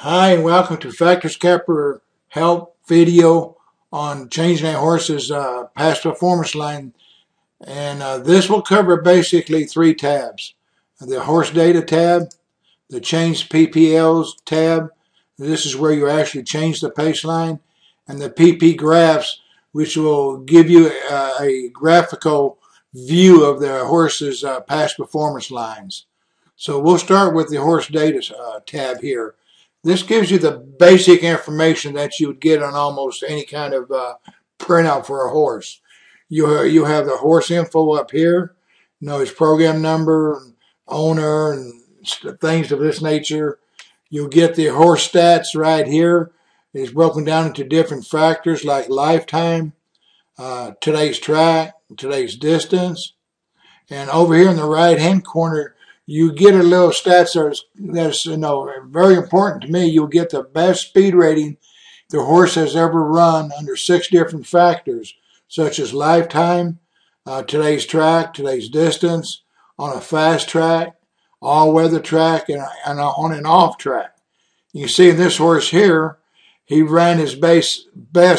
Hi and welcome to FactorCapper help video on changing a horse's past performance line. And this will cover basically three tabs. The horse data tab, the change PPLs tab. This is where you actually change the pace line. And the PP graphs, which will give you a graphical view of the horse's past performance lines. So we'll start with the horse data tab here. This gives you the basic information that you would get on almost any kind of printout for a horse. You have the horse info up here, his program number, owner, and things of this nature. You'll get the horse stats right here. It's broken down into different factors like lifetime, today's track, today's distance. And over here in the right-hand corner, you get a little stats that's very important to me. You'll get the best speed rating the horse has ever run under 6 different factors, such as lifetime, today's track, today's distance, on a fast track, all-weather track, and on an off track. You see in this horse here, he ran his best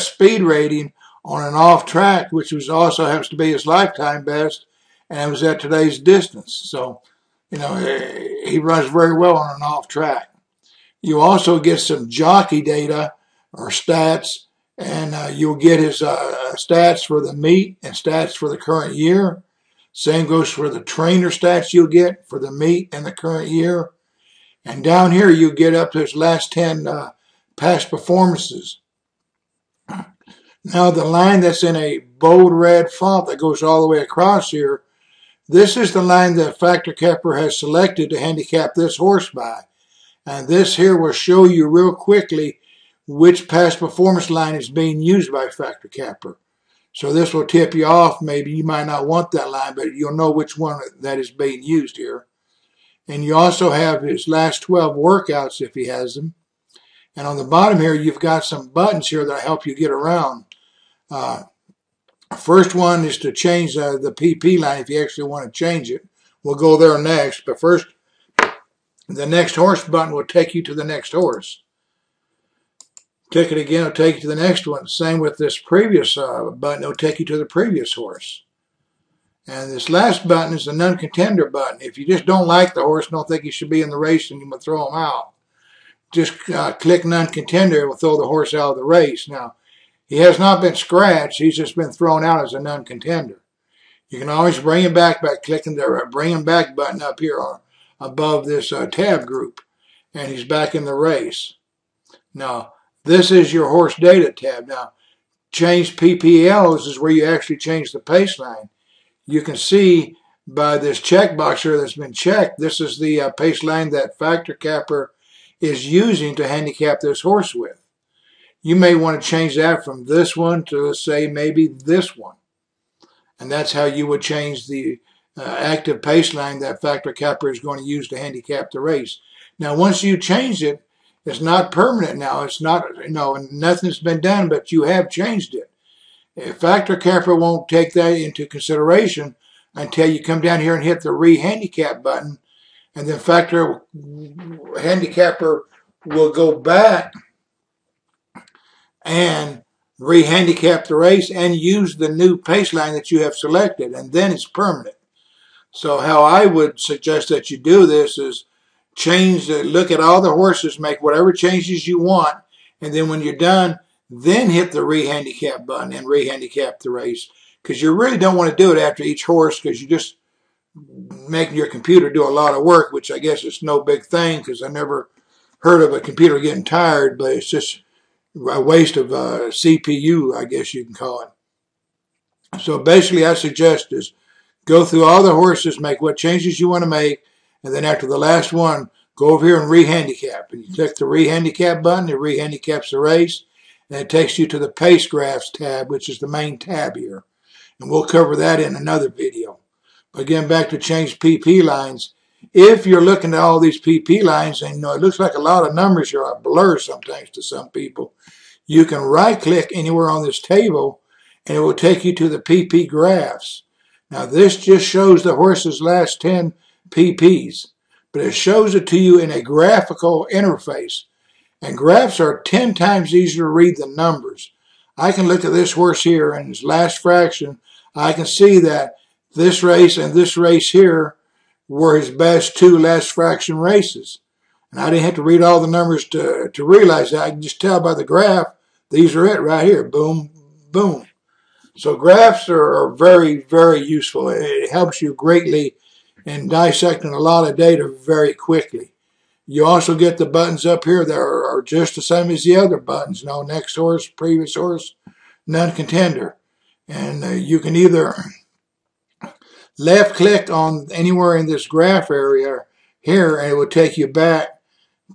speed rating on an off track, which also happens to be his lifetime best, and it was at today's distance. So, he runs very well on an off track. You also get some jockey data or stats, and you'll get his stats for the meet and stats for the current year. Same goes for the trainer stats you'll get for the meet and the current year. And down here you get up to his last 10 past performances. Now the line that's in a bold red font that goes all the way across here, this is the line that FactorCapper has selected to handicap this horse by. And this here will show you real quickly which past performance line is being used by FactorCapper. So this will tip you off. Maybe you might not want that line, but you'll know which one that is being used here. And you also have his last 12 workouts if he has them. And on the bottom here, you've got some buttons here that help you get around. First one is to change the PP line if you actually want to change it. We'll go there next. But first, the next horse button will take you to the next horse. Click it again, it'll take you to the next one. Same with this previous button, it'll take you to the previous horse. And this last button is the non-contender button. If you just don't like the horse, don't think he should be in the race, and you will throw him out, just click non-contender, it will throw the horse out of the race. Now, he has not been scratched, he's just been thrown out as a non-contender. You can always bring him back by clicking the bring him back button up here above this tab group, and he's back in the race. Now, this is your horse data tab. Now, change PPLs is where you actually change the pace line. You can see by this checkbox here that's been checked, this is the pace line that FactorCapper is using to handicap this horse with. You may want to change that from this one to, let's say, maybe this one. And that's how you would change the active pace line that FactorCapper is going to use to handicap the race. Now, once you change it, it's not permanent now. It's not, nothing's been done, but you have changed it. FactorCapper won't take that into consideration until you come down here and hit the re-handicap button, and then FactorCapper will go back and re-handicap the race and use the new pace line that you have selected, and then it's permanent. So how I would suggest that you do this is look at all the horses, make whatever changes you want, and then when you're done, then hit the re-handicap button and re-handicap the race. Because you really don't want to do it after each horse, because you're just making your computer do a lot of work, which I guess is no big thing, because I never heard of a computer getting tired, but it's just a waste of CPU, I guess you can call it. So basically I suggest is go through all the horses, make what changes you want to make, and then after the last one, go over here and re-handicap. And you click the re-handicap button, it re-handicaps the race, and it takes you to the pace graphs tab, which is the main tab here. And we'll cover that in another video. But again, back to change PP lines. If you're looking at all these PP lines, and it looks like a lot of numbers here are blurred sometimes to some people, you can right-click anywhere on this table, and it will take you to the PP graphs. Now, this just shows the horse's last 10 PPs, but it shows it to you in a graphical interface. And graphs are 10 times easier to read than numbers. I can look at this horse here and his last fraction. I can see that this race and this race here were his best 2 last fraction races. And I didn't have to read all the numbers to realize that. I can just tell by the graph, these are it right here. Boom, boom. So graphs are very, very useful. It helps you greatly in dissecting a lot of data very quickly. You also get the buttons up here that are just the same as the other buttons. No next horse, previous horse, non-contender. And you can either left click on anywhere in this graph area here, and it will take you back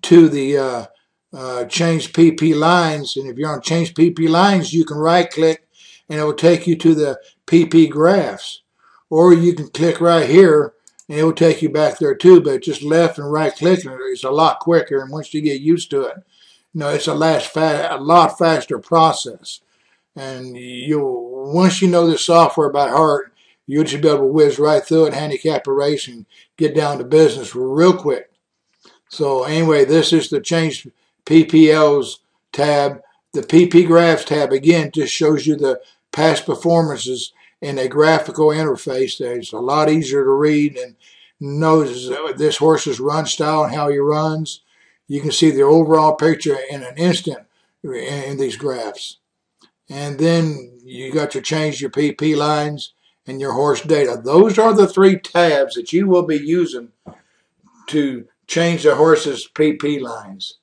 to the change PP lines. And if you're on change PP lines, you can right click and it will take you to the PP graphs. Or you can click right here and it will take you back there too, but just left and right clicking it's a lot quicker, and once you get used to it, it's a lot faster process. And once you know the software by heart, you'll just be able to whiz right through it, handicap a race, and get down to business real quick. So anyway, this is the change PPLs tab. The PP graphs tab, again, just shows you the past performances in a graphical interface. It's a lot easier to read and knows this horse's run style and how he runs. You can see the overall picture in an instant in these graphs. And then you got to change your PP lines and your horse data. Those are the 3 tabs that you will be using to change the horse's PP lines.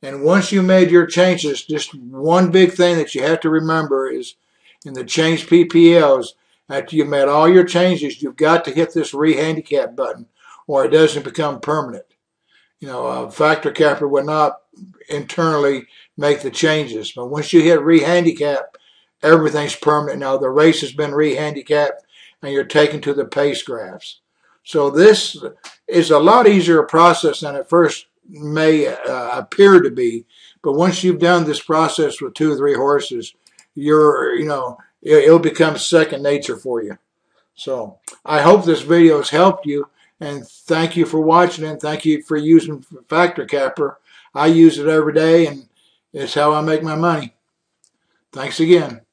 And once you made your changes, just one big thing that you have to remember is in the change PPLs, after you've made all your changes, you've got to hit this re-handicap button or it doesn't become permanent. FactorCapper will not internally make the changes, but once you hit re-handicap, everything's permanent. Now the race has been re-handicapped and you're taken to the pace graphs. So this is a lot easier process than it first may appear to be, but once you've done this process with 2 or 3 horses, it'll become second nature for you. So I hope this video has helped you, and thank you for watching and thank you for using FactorCapper. I use it every day and it's how I make my money. Thanks again.